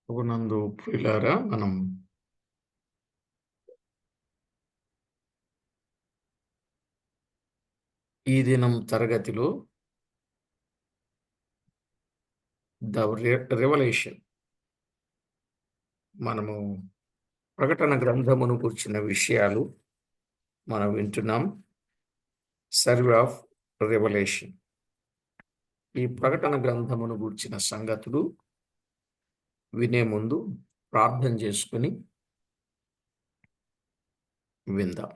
ప్రభునందు ప్రియులారా, మనం ఈ దినం తరగతిలో ద రెవల్యూషన్ మనము ప్రకటన గ్రంథమును కూర్చిన విషయాలు మనం వింటున్నాం. Survey of revolution. ఈ ప్రకటన గ్రంథమును కూర్చిన సంగతులు వినే ముందు ప్రార్థన చేసుకుని విందాం.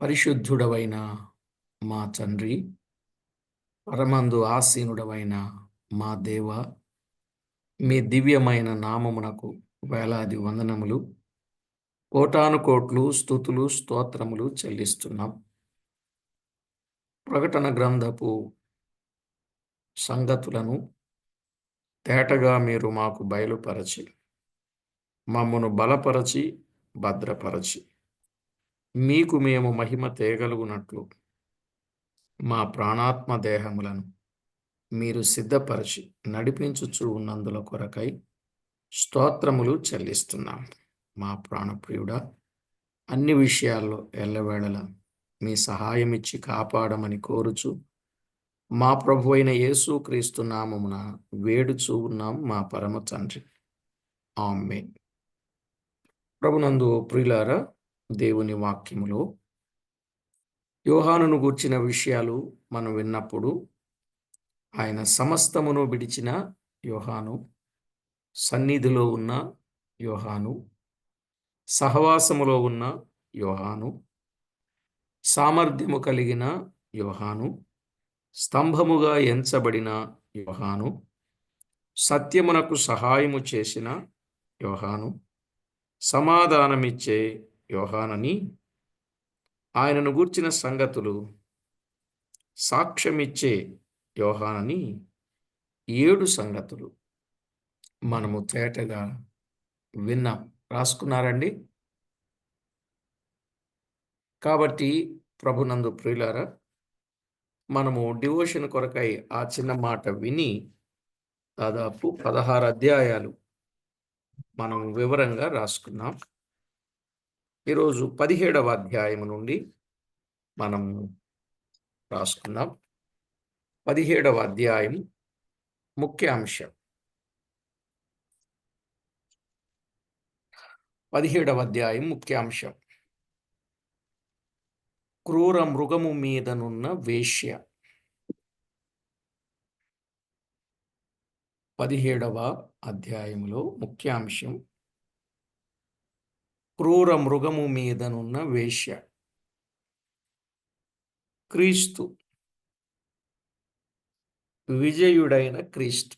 పరిశుద్ధుడవైన మా తండ్రి, పరమందు ఆసీనుడవైన మా దేవ, మీ దివ్యమైన నామమునకు వేలాది వందనములు, కోటాను కోట్లు స్తుతులు స్తోత్రములు చెల్లిస్తున్నాం. ప్రకటన గ్రంథపు సంగతులను తేటగా మీరు మాకు బయలుపరచి, మమ్మను బలపరచి భద్రపరచి, మీకు మేము మహిమ తేగలుగునట్లు మా ప్రాణాత్మ దేహములను మీరు సిద్ధపరచి నడిపించుచూ ఉన్నందుల కొరకై స్తోత్రములు చెల్లిస్తున్నాం. మా ప్రాణప్రియుడా, అన్ని విషయాల్లో ఎల్లవేళలా మీ సహాయం ఇచ్చి కాపాడమని కోరుచు మా ప్రభు అయిన యేసుక్రీస్తు నామమున వేడుచూ ఉన్నాం మా పరమ తండ్రి. ఆమేన్. ప్రభునందు ప్రియులారా, దేవుని వాక్యములో యోహానును గూర్చిన విషయాలు మనం విన్నప్పుడు, ఆయన సమస్తమును విడిచిన యోహాను, సన్నిధిలో ఉన్న యోహాను, సహవాసములో ఉన్న యోహాను, సామర్థ్యము కలిగిన యోహాను, స్తంభముగా ఎంచబడిన యోహాను, సత్యమునకు సహాయము చేసిన యోహాను, సమాధానమిచ్చే యోహానని, ఆయనను గూర్చిన సంగతులు సాక్ష్యమిచ్చే యోహానని 7 సంగతులు మనము తేటగా విన్నాం. రాసుకున్నారండి? కాబట్టి ప్రభునందు ప్రియులారా, మనము డివోషన్ కొరకై ఆ చిన్న మాట విని దాదాపు 16 అధ్యాయాలు మనం వివరంగా రాసుకున్నాం. ఈరోజు 17వ అధ్యాయం నుండి మనం రాసుకున్నాం. 17వ అధ్యాయం ముఖ్యాంశం. 17వ అధ్యాయం ముఖ్యాంశం: క్రూర మృగము మీదనున్న వేశ్య. 17వ అధ్యాయంలో ముఖ్యాంశం క్రూర మృగము మీదనున్న వేశ్య. క్రీస్తు, విజయుడైన క్రీస్తు,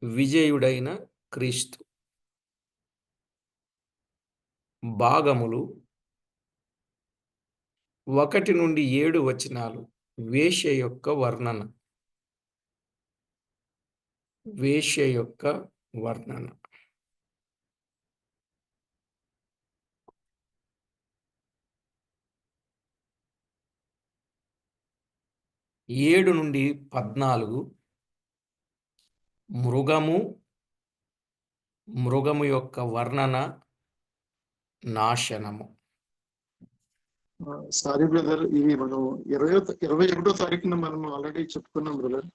విజయుడైన క్రీస్తు. భాగములు 1 నుండి 7 వచనాలు. వేశ్య యొక్క వర్ణన. వేశ్య యొక్క వర్ణన. ఏడు నుండి 14 మృగము యొక్క వర్ణన, నాశనము. సారీ బ్రదర్, ఇవి మనం 21వ తారీఖున మనం ఆల్రెడీ చెప్పుకున్నాం బ్రదర్.